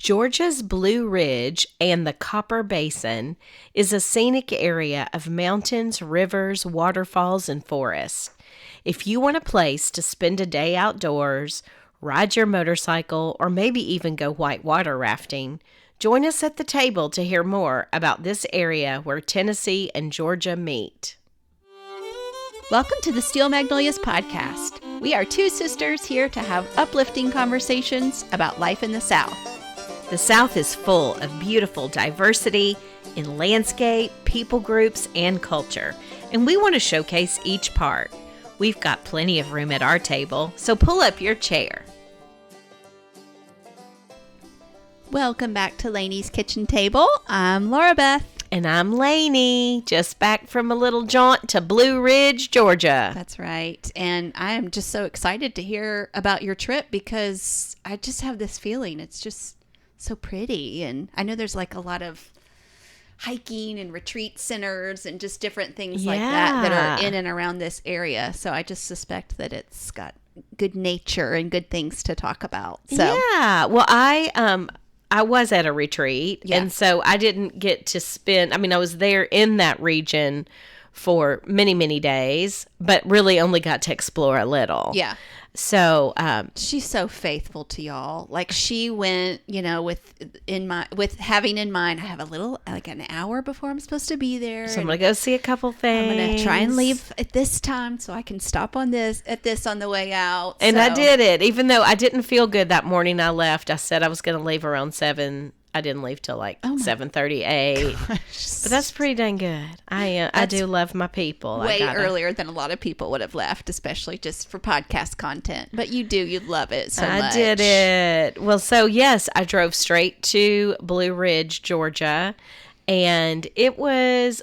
Georgia's Blue Ridge and the Copper Basin is a scenic area of mountains, rivers, waterfalls, and forests. If you want a place to spend a day outdoors, ride your motorcycle, or maybe even go whitewater rafting, join us at the table to hear more about this area where Tennessee and Georgia meet. Welcome to the Steel Magnolias podcast. We are two sisters here to have uplifting conversations about life in the South. The South is full of beautiful diversity in landscape, people groups, and culture, and we want to showcase each part. We've got plenty of room at our table, so pull up your chair. Welcome back to Lainey's Kitchen Table. I'm Laura Beth. And I'm Lainey, just back from a little jaunt to Blue Ridge, Georgia. That's right. And I am just so excited to hear about your trip because I just have this feeling it's just so pretty. And I know there's like a lot of hiking and retreat centers and just different things like that are in and around this area. So I just suspect that it's got good nature and good things to talk about. So yeah. Well, I was at a retreat, and so I didn't get to spend, I was there in that region for many, many days, but really only got to explore a little. Yeah. So, she's so faithful to y'all. Like she went, with having in mind, I have a little, like an hour before I'm supposed to be there. So I'm going to go see a couple things. I'm going to try and leave at this time so I can stop on this on the way out. And I did it. Even though I didn't feel good that morning I left, I said I was going to leave around 7. I didn't leave till like 7:38. But that's pretty dang good. I do love my people. Way earlier than a lot of people would have left, especially just for podcast content. But you love it so much. I did it. Well, so yes, I drove straight to Blue Ridge, Georgia, and it was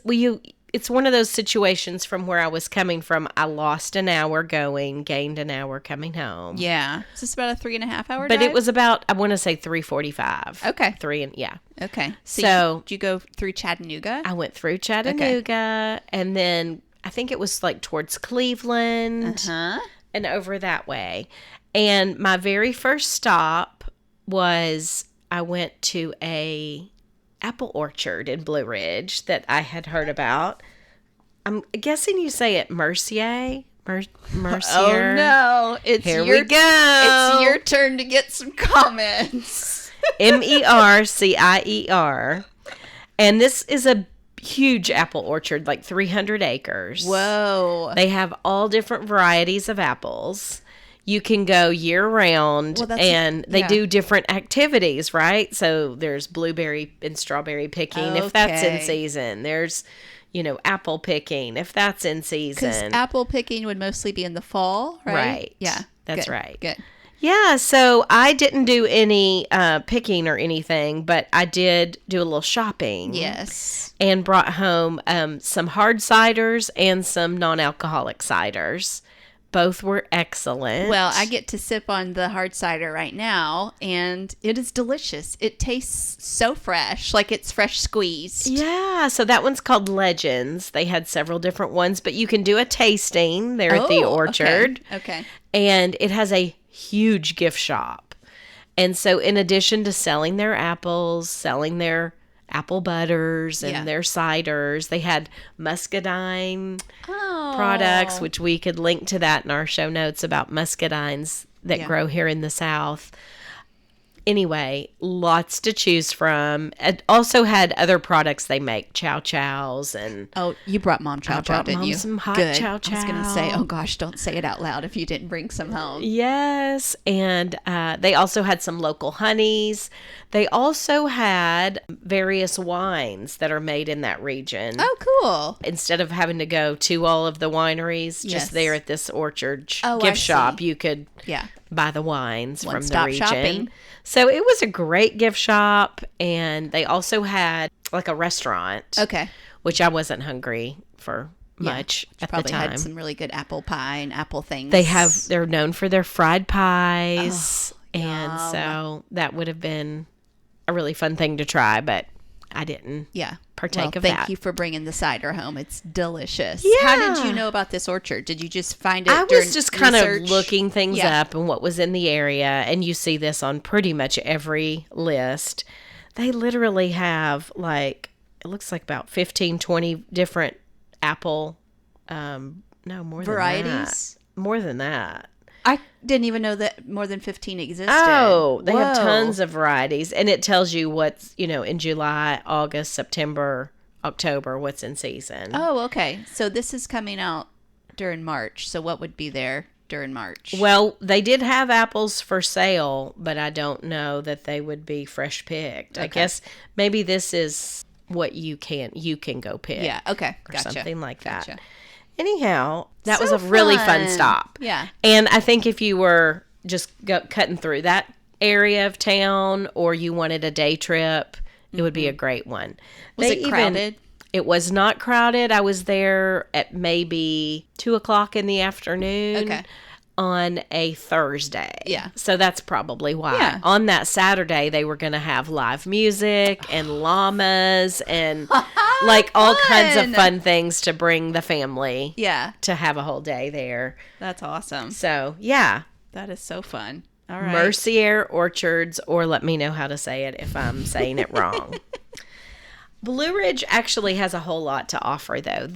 it's one of those situations from where I was coming from. I lost an hour going, gained an hour coming home. Yeah. Is this about a 3.5 hour But drive? it was about, I want to say 3:45. Okay. Yeah. Okay. So did you go through Chattanooga? I went through Chattanooga, and then I think it was like towards Cleveland and over that way. And my very first stop was I went to a apple orchard in Blue Ridge that I had heard about. I'm guessing you say it Mercier. Mercier. Oh no! Here we go. It's your turn to get some comments. Mercier. And this is a huge apple orchard, like 300 acres. Whoa! They have all different varieties of apples. You can go year round, and they do different activities, right? So there's blueberry and strawberry picking if that's in season. There's, apple picking if that's in season. Because apple picking would mostly be in the fall, right? Right. Yeah. That's Good. right. Good. Yeah, so I didn't do any picking or anything, but I did do a little shopping. Yes. And brought home some hard ciders and some non-alcoholic ciders. Both were excellent. Well, I get to sip on the hard cider right now, and it is delicious. It tastes so fresh, like it's fresh squeezed. Yeah, so that one's called Legends. They had several different ones, but you can do a tasting there at the orchard. Okay. And it has a huge gift shop. And so in addition to selling their apples, selling their apple butters and their ciders, they had muscadine products, which we could link to that in our show notes about muscadines that grow here in the South. Anyway, lots to choose from. It also had other products they make, chow chows and... Oh, you brought Mom chow chow, didn't you? Some hot chow chow. I was going to say, oh gosh, don't say it out loud if you didn't bring some home. Yes, and they also had some local honeys. They also had various wines that are made in that region. Oh, cool. Instead of having to go to all of the wineries, just there at this orchard gift shop, you could buy the wines from the region. Shopping. So it was a great gift shop, and they also had like a restaurant. Okay. Which I wasn't hungry for much at the time. Probably had some really good apple pie and apple things. They're known for their fried pies, so that would have been a really fun thing to try, but I didn't. Yeah. partake of thank that. you for bringing the cider home. It's delicious. Yeah. How did you know about this orchard? Did you just find it I during was just kind research? of looking things Yeah. up and what was in the area, and you see this on pretty much every list. They literally have like, it looks like about 15, 20 different apple, no, more Varieties? than that. More than that. I didn't even know that more than 15 existed. Oh, they have Whoa. tons of varieties, and it tells you what's, in July, August, September, October, what's in season. Oh, okay. So this is coming out during March. So what would be there during March? Well, they did have apples for sale, but I don't know that they would be fresh picked. I Okay. guess maybe this is what you can go pick. Yeah, okay. Or Gotcha. something like that. Gotcha. Anyhow, that So was a really fun fun. stop. Yeah. And I think if you were just cutting through that area of town, or you wanted a day trip, it would be a great one. Was it crowded? It was not crowded. I was there at maybe 2:00 in the afternoon. Okay. On a Thursday. Yeah. So that's probably why. Yeah. On that Saturday, they were going to have live music and llamas and like all kinds of Fun. fun things to bring the family Yeah. to have a whole day there. That's awesome. So, yeah. That is so fun. All right. Mercier Orchards, or let me know how to say it if I'm saying it wrong. Blue Ridge actually has a whole lot to offer, though.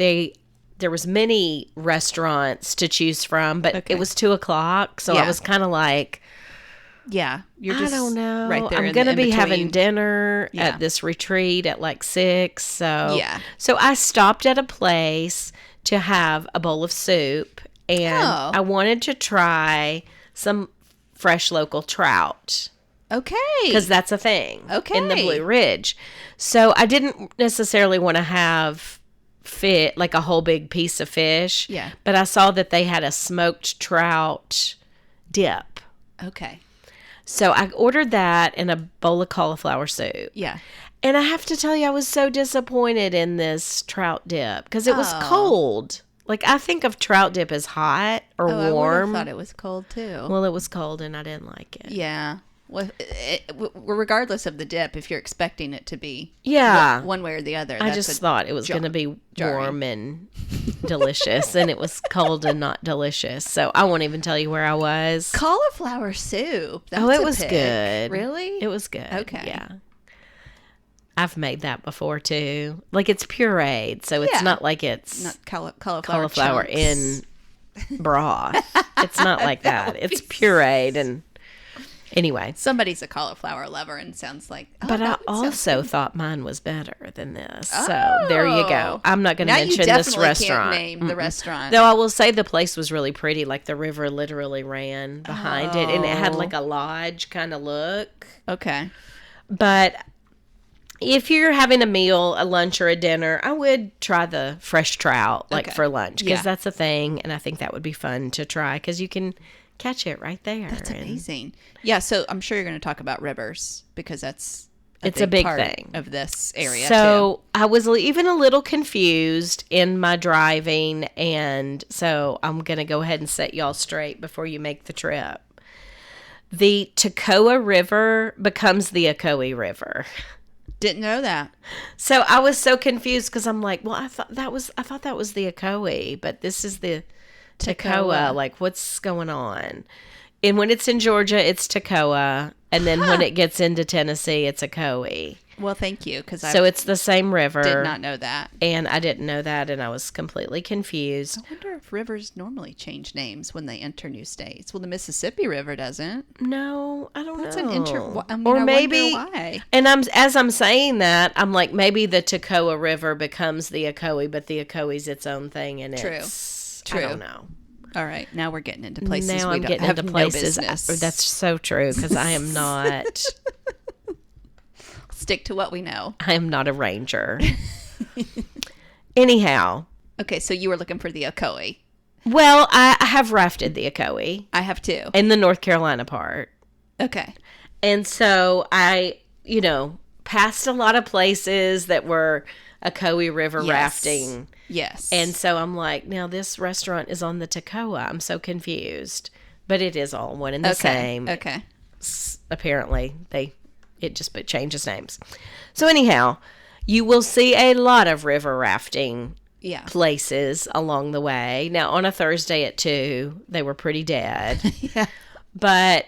There was many restaurants to choose from, but Okay. it was 2:00, so Yeah. I was kind of like, Yeah. You're I just don't know. right there. I'm in going to the be having in-between. dinner Yeah. at this retreat at like 6. So, Yeah. so I stopped at a place to have a bowl of soup, and Oh. I wanted to try some fresh local trout, Okay. because that's a thing in the Okay. Blue Ridge. So I didn't necessarily want to have like a whole big piece of fish. Yeah. But I saw that they had a smoked trout dip. Okay. So I ordered that and a bowl of cauliflower soup. Yeah. And I have to tell you, I was so disappointed in this trout dip because it was Oh. cold. Like, I think of trout dip as hot or Oh, I would warm. have thought it was cold too. Well, it was cold and I didn't like it. Yeah. Well, regardless of the dip, if you're expecting it to be Yeah. one way or the other, I that's just a thought it was jar- going to be jarring. warm and delicious, and it was cold and not delicious. So I won't even tell you where I was. cauliflower soup. That's Oh, it a was pick. good. Really? It was good. Okay. Yeah. I've made that before too. Like, it's pureed, so it's Yeah. not like it's Not cauliflower cauliflower chunks. in broth. It's not like that. It's pureed, and anyway. Somebody's a cauliflower lover and sounds like. Oh, But I that would sound also good. thought mine was better than this. So there you go. I'm not going to Now you mention this definitely restaurant. Can't name the restaurant. Though I will say the place was really pretty. Like, the river literally ran behind it, and it had Oh. like a lodge kind of look. Okay. But if you're having a meal, a lunch or a dinner, I would try the fresh trout like Okay. for lunch, because Yeah. that's a thing, and I think that would be fun to try because you can catch it right there. That's and amazing. Yeah, so I'm sure you're going to talk about rivers because that's It's a big part thing. of this area. So I was even a little confused in my driving, and so I'm going to go ahead and set y'all straight before you make the trip. The Toccoa River becomes the Ocoee River. Didn't know that. So I was so confused because I'm like, well, I thought that was the Ocoee, but this is the Toccoa. Like, what's going on? And when it's in Georgia, it's Toccoa, and then when it gets into Tennessee, it's Ocoee. Well, thank you because So I it's the same river. did not know that. And I didn't know that, and I was completely confused. I wonder if rivers normally change names when they enter new states. Well, the Mississippi River doesn't. No, I don't That's know. I maybe, wonder why. and as I'm saying that, I'm like, maybe the Toccoa River becomes the Ocoee, but the Ocoee's its own thing, and True. it's True. I don't know. All right, now we're getting into places Now we I'm don't getting have into no places. business. That's so true, because I am not. Stick to what we know. I am not a ranger. Anyhow, Okay, so you were looking for the Ocoee. well, I have rafted the Ocoee I have too. in the North Carolina part. Okay. And so I, passed a lot of places that were Ocoee River Yes. rafting. Yes. And so I'm like, now this restaurant is on the Toccoa. I'm so confused. But it is all one and the same. Okay. Apparently, it just changes names. So anyhow, You will see a lot of river rafting Yeah. places along the way. Now, on a Thursday at 2, they were pretty dead. Yeah. But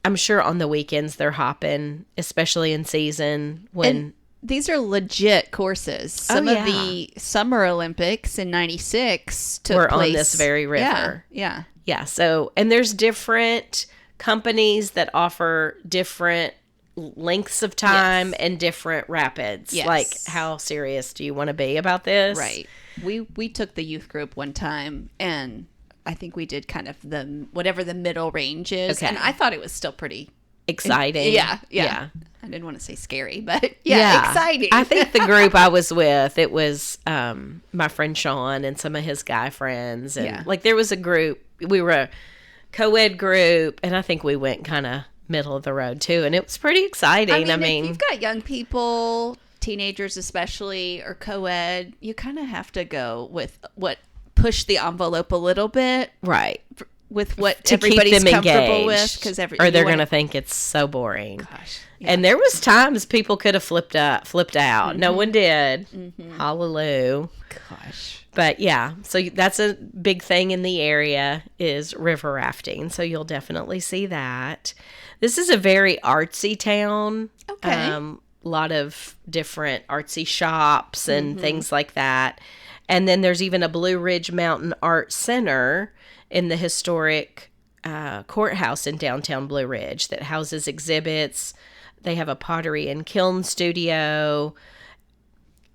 I'm sure on the weekends they're hopping, especially in season when... And these are legit courses. Some of the Summer Olympics in 96 took were place on this very river. Yeah. Yeah, so, and there's different companies that offer different lengths of time and different rapids. Yes. Like, how serious do you want to be about this? Right. We took the youth group one time, and I think we did kind of whatever the middle range is. Okay. And I thought it was still pretty Exciting. Yeah. I didn't want to say scary, but exciting. I think the group I was with, it was my friend Sean and some of his guy friends. And like there was a group, we were a co-ed group, and I think we went kind of middle of the road too. And it was pretty exciting. I mean if you've got young people, teenagers especially, or co-ed, you kind of have to go with what push the envelope a little bit. Right. With what to everybody's keep them comfortable engaged, with, or they're going to think it's so boring. Gosh, and there was times people could have flipped out. No one did. Hallelujah. Gosh. But yeah, so that's a big thing in the area is river rafting. So you'll definitely see that. This is a very artsy town. Okay. A lot of different artsy shops and things like that. And then there's even a Blue Ridge Mountain Art Center in the historic courthouse in downtown Blue Ridge that houses exhibits. They have a pottery and kiln studio,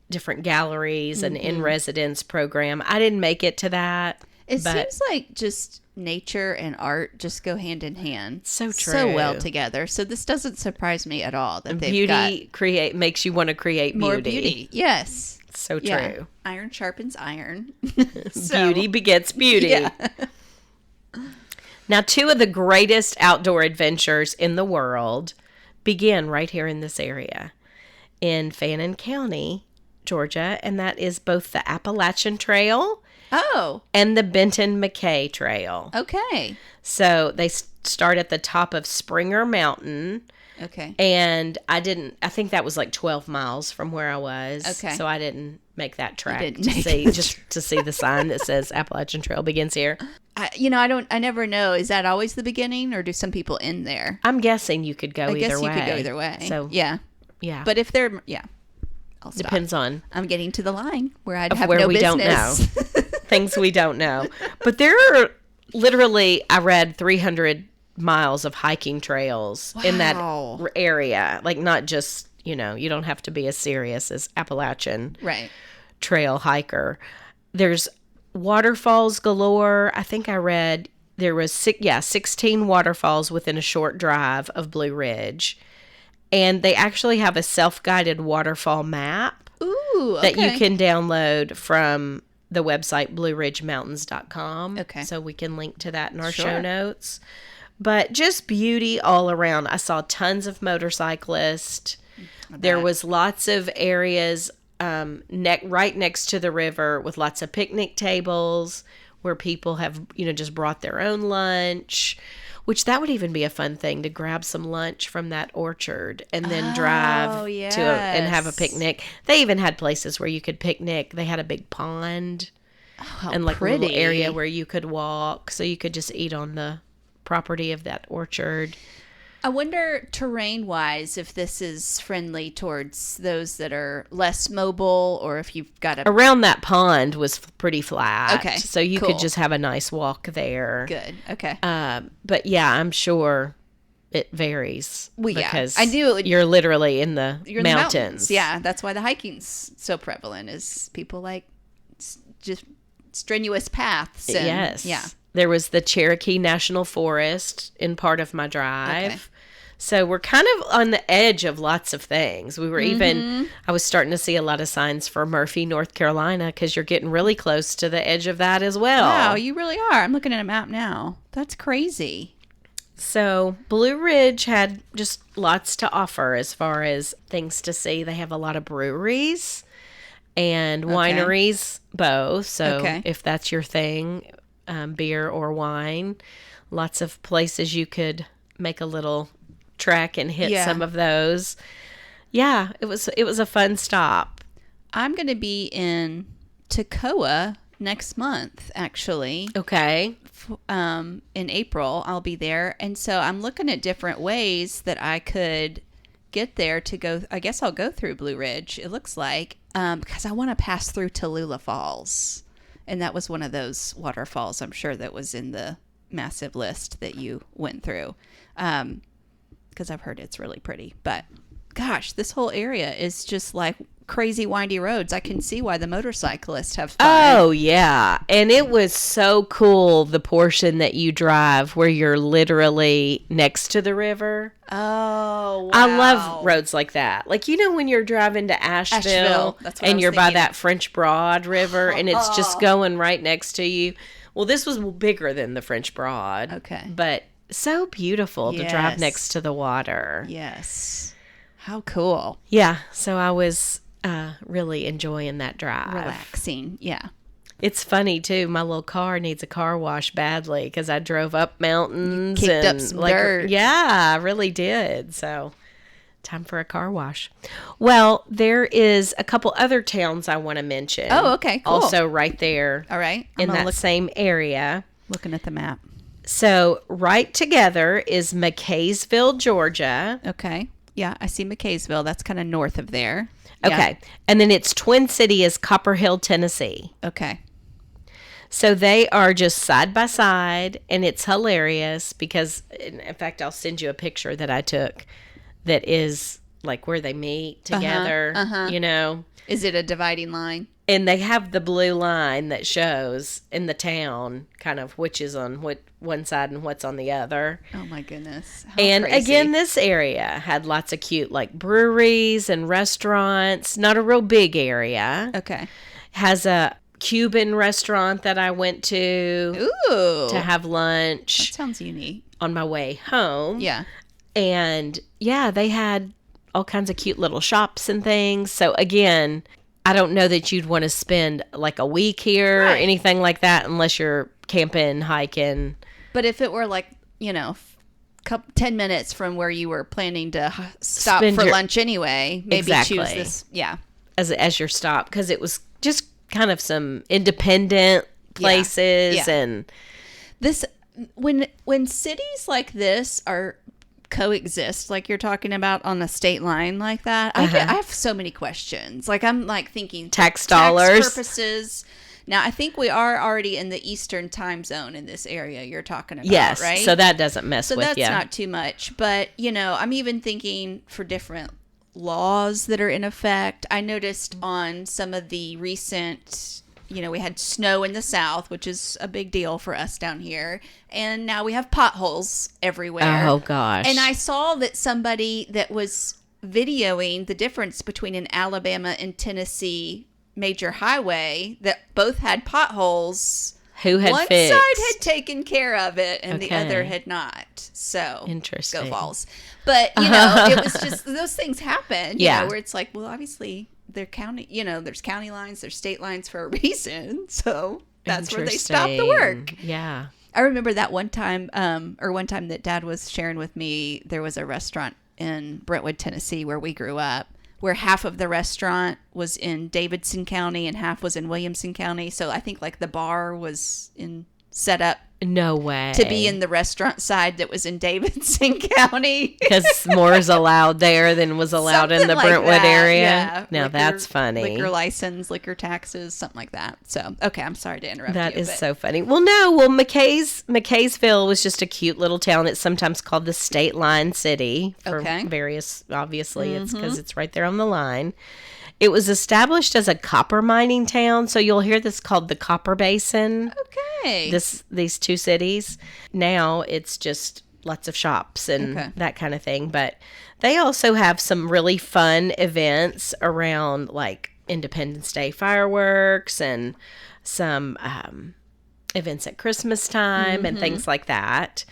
different galleries, an in-residence program. I didn't make it to that. It seems like just nature and art just go hand in hand. So true. So well together. So this doesn't surprise me at all that they've beauty makes you want to create more beauty. Yes. So true. Yeah. Iron sharpens iron. Beauty begets beauty. Yeah. Now, 2 of the greatest outdoor adventures in the world begin right here in this area in Fannin County, Georgia, and that is both the Appalachian Trail and the Benton MacKaye Trail. Okay. So they start at the top of Springer Mountain. Okay. And I think that was like 12 miles from where I was. Okay. So I didn't make that track to see the sign that says Appalachian Trail begins here. I never know. Is that always the beginning, or do some people end there? I'm guessing you could go either way. I guess you could go either way. So yeah. But if they're I'll stop. Depends on. I'm getting to the line where I'd have where no we business. don't know. Things we don't know. But there are literally, I read 300 miles of hiking trails in that area. Like not just, you don't have to be as serious as Appalachian Trail hiker. There's waterfalls galore. I think I read there was 16 waterfalls within a short drive of Blue Ridge. And they actually have a self-guided waterfall map that you can download from the website blueridgemountains.com. Okay. So we can link to that in our show notes. But just beauty all around. I saw tons of motorcyclists. There was lots of areas right next to the river with lots of picnic tables where people have, just brought their own lunch, which that would even be a fun thing to grab some lunch from that orchard and then drive to and have a picnic. They even had places where you could picnic. They had a big pond and like a little area where you could walk, so you could just eat on the property of that orchard. I wonder, terrain-wise, if this is friendly towards those that are less mobile, or if you've got Around that pond was pretty flat. Okay, so you could just have a nice walk there. Good, okay. But yeah, I'm sure it varies. Well, because I knew you're literally in the you're mountains. In the mountains. Yeah, that's why the hiking's so prevalent, is people like just strenuous paths. And, yes. Yeah. There was the Cherokee National Forest in part of my drive. Okay. So we're kind of on the edge of lots of things. We were I was starting to see a lot of signs for Murphy, North Carolina, because you're getting really close to the edge of that as well. Wow, you really are. I'm looking at a map now. That's crazy. So Blue Ridge had just lots to offer as far as things to see. They have a lot of breweries and wineries, both. So if that's your thing, beer or wine, lots of places you could make a little trek and hit some of those. Yeah, it was a fun stop. I'm going to be in Toccoa next month, actually. Okay. In April, I'll be there. And so I'm looking at different ways that I could get there to go. I guess I'll go through Blue Ridge, it looks like, because I want to pass through Tallulah Falls. And that was one of those waterfalls, I'm sure, that was in the massive list that you went through. Because I've heard it's really pretty. But gosh, this whole area is just like crazy windy roads. I can see why the motorcyclists have fun. Oh, yeah. And it was so cool, the portion that you drive where you're literally next to the river. Oh, wow. I love roads like that. Like, when you're driving to Asheville that's what I and was you're by thinking. that French Broad River and it's just going right next to you. Well, this was bigger than the French Broad. Okay. But so beautiful to drive Yes. next to the water. Yes. How cool. Yeah. So I was really enjoying that drive. Relaxing. Yeah. It's funny too. My little car needs a car wash badly because I drove up mountains. You kicked up and some dirt. Yeah, I really did. So time for a car wash. Well, there is a couple other towns I want to mention. Oh, okay, cool. Also right there All right. in that same area. Looking at the map. So right together is McKaysville, Georgia. Okay. Yeah, I see McKaysville. That's kind of north of there. Okay. And then its twin city is Copper Hill, Tennessee. Yeah. Okay. So they are just side by side, and it's hilarious because, in fact, I'll send you a picture that I took that is like where they meet together, Is it a dividing line? And they have the blue line that shows in the town kind of which is on what one side and what's on the other. Oh my goodness. How And crazy. again, this area had lots of cute like breweries and restaurants, not a real big area. Okay. Has a Cuban restaurant that I went to Ooh. have lunch That sounds unique. on my way home. Yeah. And yeah, they had all kinds of cute little shops and things. So again, I don't know that you'd want to spend like a week here or anything like that unless you're camping, hiking. But if it were like, 10 minutes from where you were planning to stop Spend for your- lunch anyway, maybe Exactly. choose this. Yeah. as your stop, because it was just kind of some independent places Yeah. and This when cities like this are coexist like you're talking about on the state line like that, I have so many questions. Like I'm like thinking Tax dollars. purposes. Now I think we are already in the Eastern time zone in this area you're talking about, yes, right? so that doesn't mess So with that's you. not too much. But, I'm even thinking for different laws that are in effect. I noticed on some of the recent, we had snow in the South, which is a big deal for us down here. And now we have potholes everywhere. Oh gosh. And I saw that somebody that was videoing the difference between an Alabama and Tennessee major highway that both had potholes. Who had One fixed? side had taken care of it and the Okay. other had not. So Interesting. Go Vols. But it was just those things happen. Yeah. Where it's like, well, obviously they're county. There's county lines, there's state lines for a reason. So that's where they stop the work. Yeah. I remember that one time that Dad was sharing with me. There was a restaurant in Brentwood, Tennessee, where we grew up, where half of the restaurant was in Davidson County and half was in Williamson County. So I think like the bar was set up No way. to be in the restaurant side that was in Davidson County. Because more is allowed there than was allowed in Something the like Brentwood that, area. yeah. Now Liquor- that's funny. Liquor license, liquor taxes, something like that. So, okay, I'm sorry to interrupt That you. is but- so funny. Well, McKaysville was just a cute little town. It's sometimes called the State Line City for Okay. various, obviously, it's because it's right there on the line. It was established as a copper mining town, so you'll hear this called the Copper Basin. Okay. These two cities. Now it's just lots of shops and Okay. that kind of thing. But they also have some really fun events around like Independence Day fireworks and some events at Christmas time and things like that.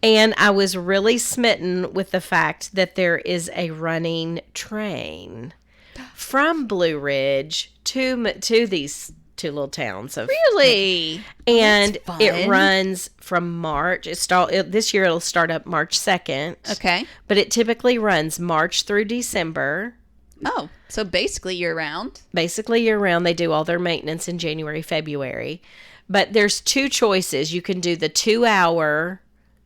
And I was really smitten with the fact that there is a running train from Blue Ridge to these two little towns of Really? and That's it fun. runs from March. This year it'll start up March 2nd. Okay. But it typically runs March through December. Oh, so basically year round. Basically year round. They do all their maintenance in January, February. But there's two choices. You can do the 2-hour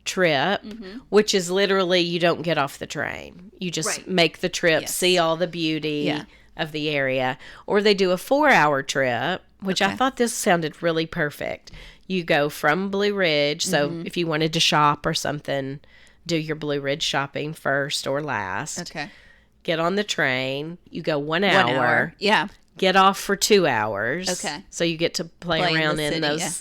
trip, which is literally you don't get off the train. You just Right. make the trip, Yes. see all the beauty Yeah. of the area. Or they do a 4-hour trip, which I Okay. thought this sounded really perfect. You go from Blue Ridge. So if you wanted to shop or something, do your Blue Ridge shopping first or last. Okay. Get on the train. You go 1 1 hour. hour. Yeah. Get off for 2 hours. Okay. So you get to play Play in around the in city, those yeah.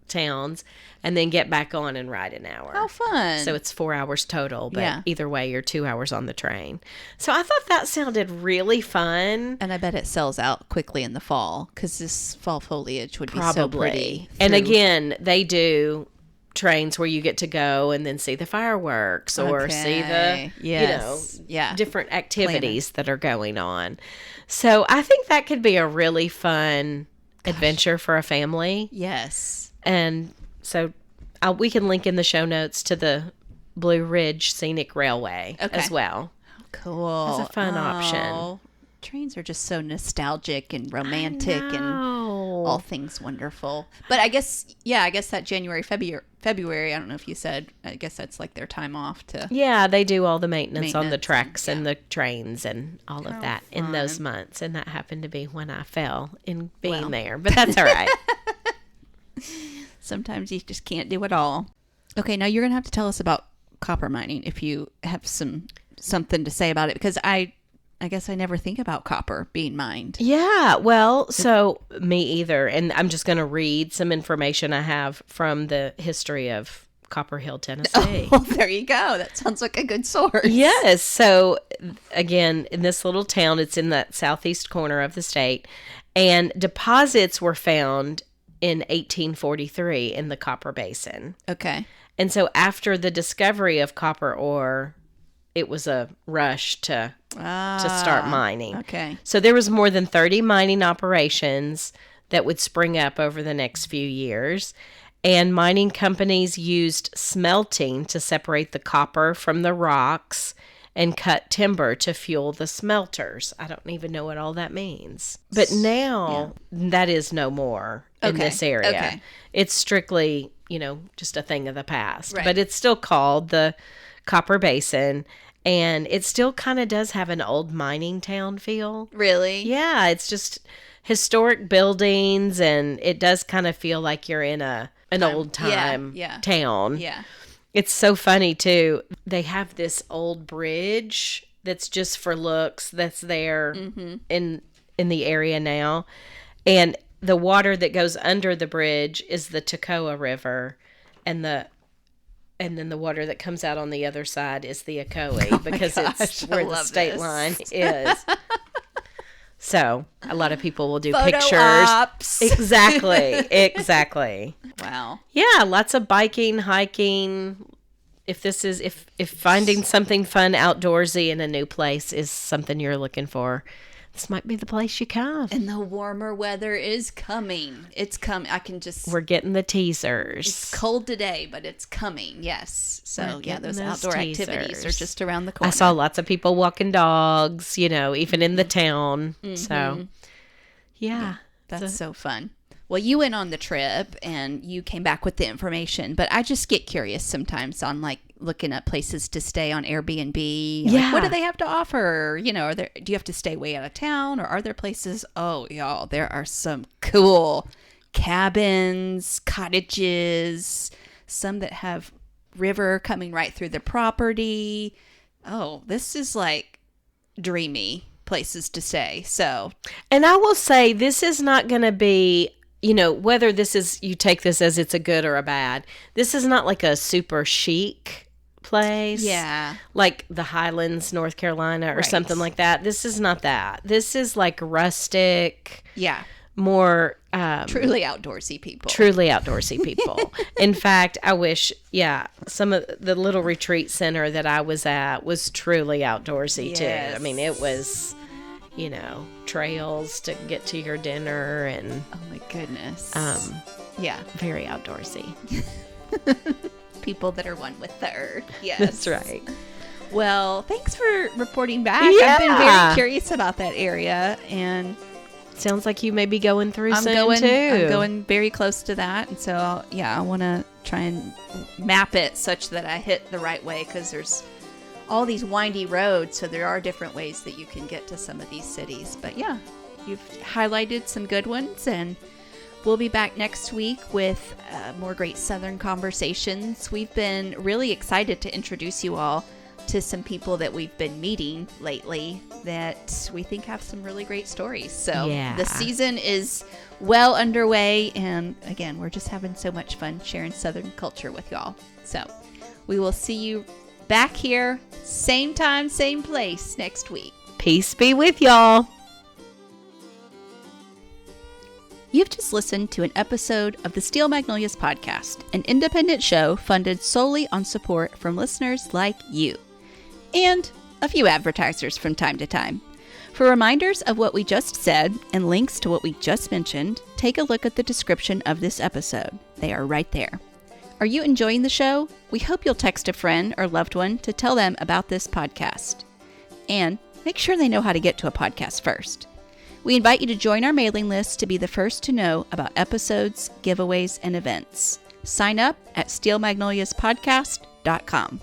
towns and then get back on and ride an hour. How fun. So it's 4 hours total, but Yeah. either way, you're 2 hours on the train. So I thought that sounded really fun. and I bet it sells out quickly in the fall because this fall foliage would be Probably. so pretty. And through- again, they do trains where you get to go and then see the fireworks or see the, Okay. Yes. Yeah. different activities that are going on. So I think that could be a really fun adventure for a family. Yes. And so we can link in the show notes to the Blue Ridge Scenic Railway Okay. as well. Cool. That's a fun option. Trains are just so nostalgic and romantic and Oh. all things wonderful. But I guess that January, February, I don't know if you said, I guess that's like their time off to. Yeah, they do all the maintenance on the Maintenance, tracks and yeah. the trains and all of How that in those fun. months. And that happened to be when I fell in being Well. there. But that's all right. Sometimes you just can't do it all. Okay, now you're going to have to tell us about copper mining if you have something to say about it, because I guess I never think about copper being mined. Yeah, well, so me either. And I'm just going to read some information I have from the history of Copper Hill, Tennessee. Well, there you go. That sounds like a good source. Yes. So again, in this little town, it's in that southeast corner of the state, and deposits were found in 1843 in the Copper Basin. Okay. And so after the discovery of copper ore, it was a rush to start mining. Okay. So there was more than 30 mining operations that would spring up over the next few years. And mining companies used smelting to separate the copper from the rocks and cut timber to fuel the smelters. I don't even know what all that means. But now that is no more in Okay. this area. Okay. It's strictly, just a thing of the past. Right. But it's still called the Copper Basin. And it still kind of does have an old mining town feel. Really? Yeah, it's just historic buildings, and it does kind of feel like you're in an old time yeah. town. Yeah. It's so funny too. They have this old bridge that's just for looks that's there in the area now. And the water that goes under the bridge is the Toccoa River, and then the water that comes out on the other side is the Ocoee, because it's gosh, I where the love state this. line is. So a lot of people will do Photo pictures. ops. Exactly. Wow. Yeah, lots of biking, hiking. If finding something fun outdoorsy in a new place is something you're looking for, this might be the place you come. And the warmer weather is coming. It's coming. I can just. We're getting the teasers. It's cold today, but it's coming. Yes. So We're yeah, getting those those outdoor activities are teasers. just around the corner. I saw lots of people walking dogs, even in the town. So, yeah. That's so fun. Well, you went on the trip and you came back with the information, but I just get curious sometimes on like looking at places to stay on Airbnb. Like, Yeah. what do they have to offer? Do you have to stay way out of town, or are there places? Oh, y'all, there are some cool cabins, cottages, some that have river coming right through the property. Oh, this is like dreamy places to stay. So, And I will say, this is not going to be, whether you take this as it's a good or a bad, this is not like a super chic place. yeah. Like the Highlands, North Carolina, or Right. something like that. This is not that. This is like rustic, Yeah. more Truly outdoorsy people. truly outdoorsy people. In fact, I wish, some of the little retreat center that I was at was truly outdoorsy too. I mean, it was, trails to get to your dinner, and Oh my goodness. Yeah. very outdoorsy. People that are one with the earth. Yes. That's right. Well, thanks for reporting back. Yeah. I've been very curious about that area, and Sounds like you may be going through I'm soon going too. very close to that. And so, I want to try and map it such that I hit the right way, because there's all these windy roads. So there are different ways that you can get to some of these cities. But yeah, you've highlighted some good ones, and we'll be back next week with more great Southern conversations. We've been really excited to introduce you all to some people that we've been meeting lately that we think have some really great stories. So Yeah. the season is well underway, and again, we're just having so much fun sharing Southern culture with y'all. So we will see you back here, same time, same place next week. Peace be with y'all. You've just listened to an episode of the Steel Magnolias Podcast, an independent show funded solely on support from listeners like you, and a few advertisers from time to time. For reminders of what we just said and links to what we just mentioned, take a look at the description of this episode. They are right there. Are you enjoying the show? We hope you'll text a friend or loved one to tell them about this podcast. And make sure they know how to get to a podcast first. We invite you to join our mailing list to be the first to know about episodes, giveaways, and events. Sign up at steelmagnoliaspodcast.com.